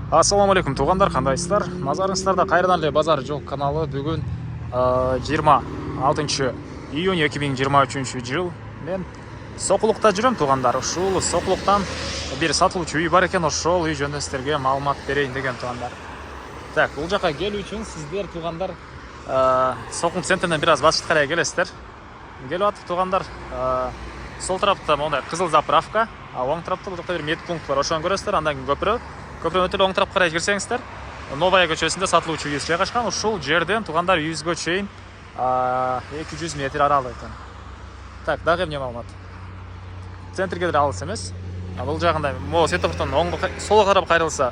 Ассаламу алейкум туғандар, қандайсыздар? Назарыңыздарда қайрадан эле базар жол каналы. Бүгін 26 июнь 2023 жыл. Мен Соқұлықта жүрем туғандар. Ушул Соқұлықтан бир сатылуучу үй бар екен, ошол үй жөнүндө сиздерге маалымат берейин деген туғандар. Так, бул жака келүү үчүн сиздер туғандар Соқұлық центринен бир аз башкы карай келесиздер. Келип атып туғандар. Сол тарапта мондай кызыл заправка, а оң тарапта бул жакта бир медпункт бар. Ошону көрөсүздөр. Андан кийин көпүрө өтүп оң тарапка карай кирсеңиздер, Новая көчөсүндө сатылуучу үйүбүз жайгашкан. Ушул жерден тугандар үйүбүзгө чейин 200 метр аралык экен. Так, дагы эмне маалымат? Центрге деле алыс эмес. Бул жагында могу светофордон оңго солго карап кайрылса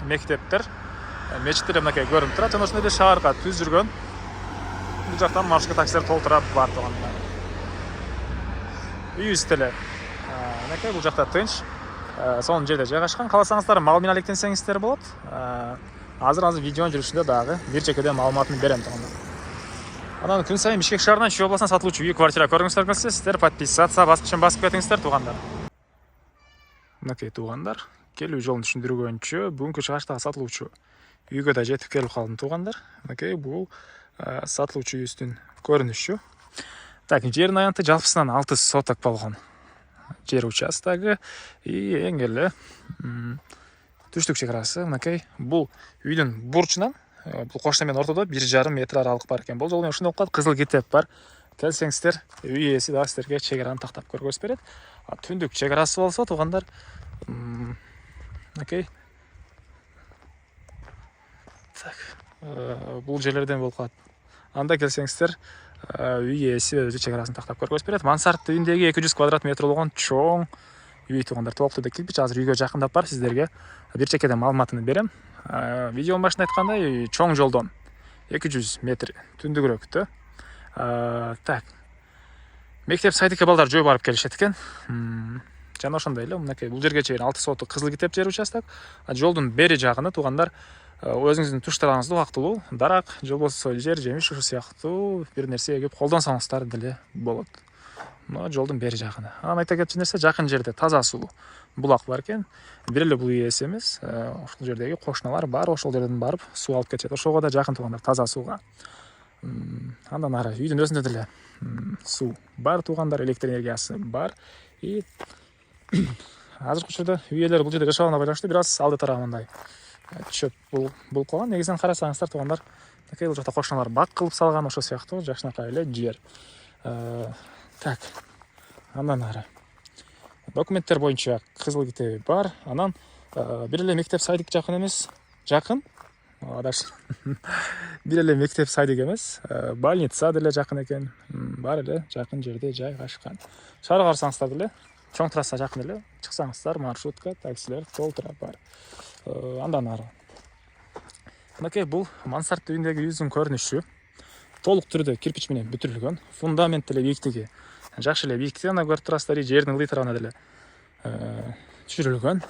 мектептер, мечиттер мынакей көрүнүп турат. Жана ошондой эле шаарга түз жүргөн. Бул жактан маршрутка таксилер толтурап бар тугандар. Үйүбүз деле мынакей бул жакта тынч. Сонун жерде жайгашкан. Кааласаңыздар мал менен алектенсеңиздер болот. Азыр видеонун жүрүшүндө дагы бир чекеде маалыматын берем тугандар. Анан күн сайын Бишкек шаарынан Чүй областынан сатылуучу үй квартира көргүңүздөр келсе, сиздер подписаться баскычын басып кетиңиздер тугандар. Мынакей тугандар, келүү жолун түшүндүргөнчө бүгүнкү чыгыштагы сатылуучу үйгө да жетип келип калдым тугандар. Мынакей бул сатылуучу үйүбүздүн көрүнүшү. Так, жердин аянты жалпысынан 6 соток болгон жер участогу и эң эле түштүк чек арасы. Мынакей бул үйдүн бурчунан бул кошуна менен ортодо 1,5 метр аралык бар экен. Бул жолу менен ушундай кылат, кызыл китеп бар. Келсеңиздер, үй ээси дагы сиздерге чек араны тактап көргөзүп берет. Түндүк чек арасы болсо тугандар, мынакей так, бул жерлерден болуп калат. Анда келсеңиздер, үй ээси өзү чек арасын тактап көргөзүп берет. Мансард үйүндөгү 200 квадрат метр болгон чоң үй тугандар. Толуктуу кирпич. Азыр үйгө жакындап бар, сиздерге бир чекеде маалыматын берем. Видеонун башында айткандай, чоң жолдон 200 метр түндүгүрөөктө. Так. Мектеп садикке балдар жөө барып келишет экен. Жана ошондой эле мынакей бул жерге чейин 6 соток кызыл китеп жер участок. Жолдун бери жагыны тугандар өзүңүздүн туштарыңызды убактылуу дарак, же болбосо жер жемиш ушул сыяктуу бир нерсе эгип колдонсоңуздар деле болот. Мына жолдун бери жагыны. Анан айта кетчү нерсе, жакын жерде таза суу булак бар экен. Бир эле бул ээси эмес, ошол жердеги кошуналар бар, ошол жерден барып суу алып кетет. Ошого да жакын тугандар, таза сууга. Андан ары үйдүн өзүндө деле суу бар тугандар, электр энергиясы бар. И азыркы учурда үй ээлери бул жерде жашабагына байланыштуу бир аз алды тарабындай чөп болуп калган. Негизинен карасаңыздар тугандар, такей бул жакта кошуналар бак кылып салган, ошол сыяктуу жакшынакай эле жер. Так. Андан ары документтер боюнча кызыл китеби бар. Анан бир эле мектеп садик жакын эмес, жакын. Адаш. Бир эле мектеп садик эмес, больница деле жакын экен. Бар эле жакын жерде жайгашкан. Шаарга барсаңыздар деле, чоң трасса жакын эле. Чыксаңыздар, маршрутка, таксилер толтура бар. Андан ары мынакей бул мансард үйүндөгү үйүбүздүн көрүнүшү. Толук түрдө кирпич менен бүтүрүлгөн. Фундамент деле бииктиги жакшы эле бииктик. Аны көрүп турасыздар, жердин ылдый тарабына деле түшүрүлгөн.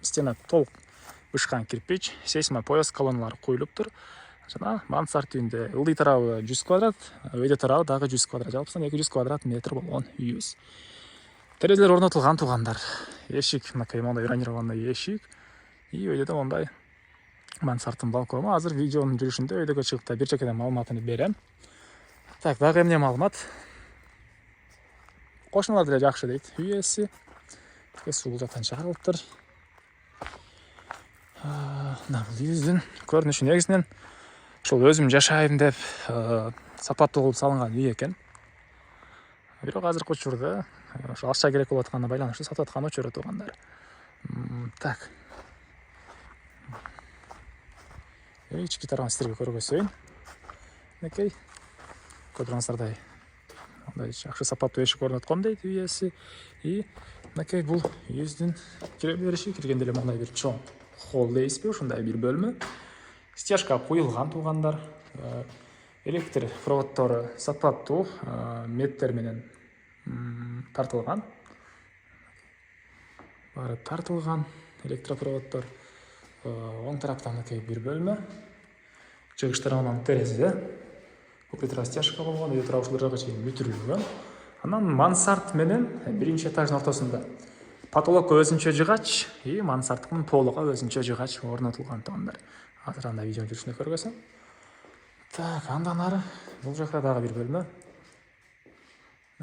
Стена толук бышкан кирпич, сейсмопояс колонналары коюлуптур. Жана мансард үйүндө ылдый тарабы 100 квадрат, өйдө тарабы дагы 100 квадрат. Жалпысынан 200 квадрат метр болгон үйүбүз. Терезелер орнотулган тугандар. Эшик мынакей мондай бронированный эшик. И өйдө да мондай мансардтын балкону. Азыр видеонун жүрүшүндө өйдөгө чыгып да бир чекеде маалыматын берем. Так, дагы эмне маалымат? Кошуналар деле жакшы дейт. Үй ээси суу жактан чыгарылыптыр. Бул үйүбүздүн көрүнүшү негизинен ошол өзүм жашайм деп сапаттуу кылып салынган үй экен. Бирок азыркы учурда ошо акча керек болуп атканына байланыштуу сатып аткан өчөрө тугандар. Так. Ички тарабын сиздерге көргөзөйүн. Мынакей көрүңүздөрдөй мындай жакшы сапаттуу эшик орноткон дейт үй ээси. И мынакей бул үйүбүздүн кире бериши. Киргенде эле мындай бир чоң холл дейсизби, ушундай бир бөлмө. Стяжка куюлган тугандар. Электр проводдору сапаттуу меттер менен тартылган. Баары тартылган электропроводдор. Оң тарапта мынакей бир бөлмө. Чыгыш тарабынан терезе. Көпүрө стяжка болгон, ушул жакка чейин бүтүрүлгөн. Анан мансард менен биринчи этаждын ортосунда Потолокко өзүнчө жыгач, и мансардтын полуга өзүнчө жыгач орнотулган туугандар. Азыр анда видеонун жүрүшүндө көргөсүң. Так, андан ары бул жакта дагы бир бөлмө.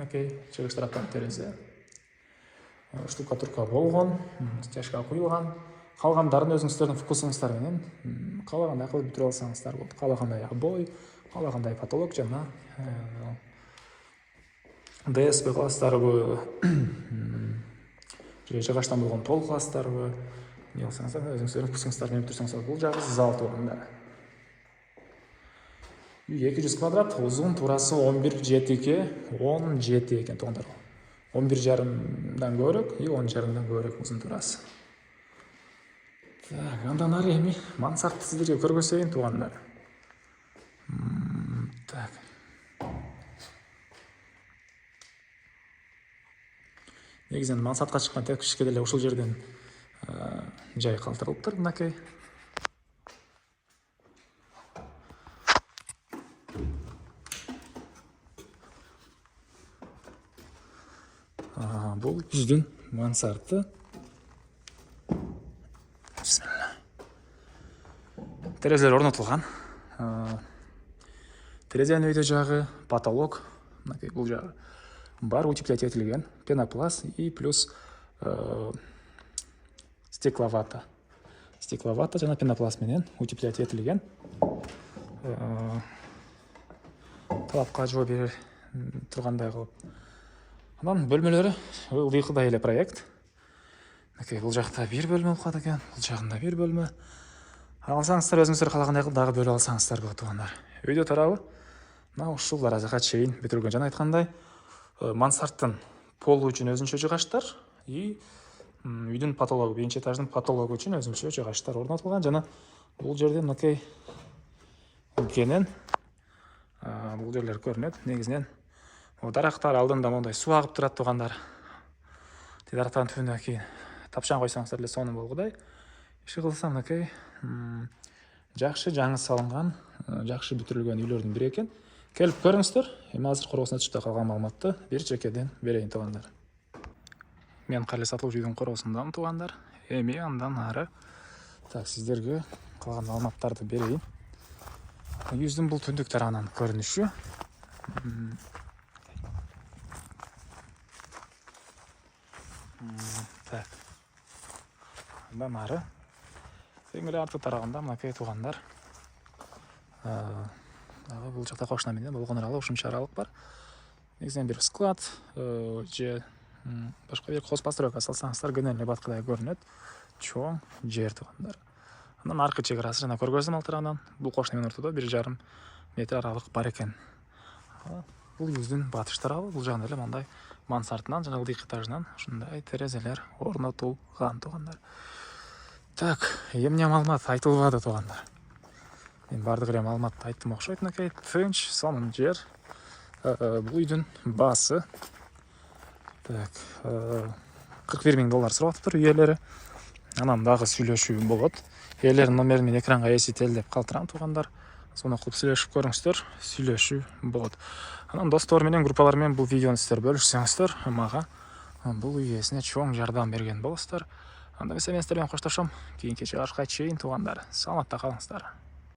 Окей, чыгыш тараптан терезе. Штукатурка болгон, стяжка куюлган. Калгандарын өзүңүздөрдүн вкусуңуздар менен каалагандай кылып бүтүрүп алсаңыздар болот. Каалагандай обой, каалагандай потолок жана ДСП кыласыздарбы, же жыгачтан болгон пол кыласыздарбы, эмне кылсаңыздар өзүңүздөрдүн вкусуңуздар менен бүтүрсөңүздөр. Бул жагы зал туугандар. Үй 200 квадрат, узун туурасы 11,7 экен туугандар. 11,5дан көбүрөөк, и 10,5дан көбүрөөк узун туурасы. Так, андан ары эми мансардты сиздерге көргөзөйүн туугандар. Так. Негизинен мансардка чыккан тепкичке деле ушул жерден жай калтырылыптыр, мынакей. Бул жүздүн мансарты. Терезелер орнотулган. Терезенин өйдө жагы, потолок, мынакей бул жагы бар утеплять этилген, пенопласт и плюс стекловата. Стекловата жана пенопласт менен утеплять этилген. Талапка жооп бере тургандай кылып. Анан бөлмөлөрү ылдыйкыдай эле проект. Окей, бул жакта бир бөлмө болот экен, бул жагында бир бөлмө. Алсаңыздар өзүңүздөр каалагандай кылып дагы бөлүп алсаңыздар болот туугандар. Өйдө тарабы мына ушул даражага чейин бүтүрүлгөн. Жана айткандай, мансардтын полу үчүн өзүнчө жыгачтар и үйдүн потологу, биринчи этаждын потологу үчүн өзүнчө жыгачтар орнотулган. Жана бул жерде мынакей кенен бул жерлер көрүнөт. Негизинен дарактар алдында мондай суу агып турат туугандар. Дарактардын түбүнө кийин тапчан койсоңуздар эле сонун болгудай. Иши кылса мынакей жакшы жаңы салынган, жакшы бүтүрүлгөн үйлөрдүн бири экен. Келип көрүңүздөр. Эми азыр коросуна түштө калган маалыматты бир чекеден берейин туугандар. Мен кале сатылып үйдүн коросундамын туугандар. Эми андан ары так сиздерге калган маалыматтарды берейин. Үйүбүздүн бул түндүк тарабынан көрүнүшү. Так. Андан ары эң эле арты тарабында мынакей туугандар. Бул жакта кошуна менен болгон ушунча аралык бар. Негизинен бир склад же башка бир хоз постройка салсаңыздар генеральный небаткадай көрүнөт. Чоң жер туугандар. Андан аркы чек арасы жана көргөзүм ал тарабынан бул кошуна менен ортодо 1,5 метр аралык бар экен. Бул үйүбүздүн батыш тарабы, бул жагында эле мындай мансардынан жана ылдыйкы этажынан ушундай терезелер орнотулган туугандар. Так, эмне маалымат айтылбады туугандар. Мен бардык эле маалыматты айттым окшойт, мынакей тынч, сонун жер. Бул үйдүн баасы. Так, $41,000 сурап атыптыр үй ээлери. Анан дагы сүйлөшүү болот. Ээлердин номерин мен экранга эсителдеп калтырам туугандар. Сону кылып сүйлөшүп көрүңүздөр, сүйлөшүү болот. Анан достор менен, группалар менен бул видеону сиздер бөлүшсөңүздөр, мага бул үй ээсине чоң жардам берген болосуздар. Анда эмесе мен сиздер менен коштошом. Кийинки чыгарышка чейин туугандар. Саламатта калыңыздар.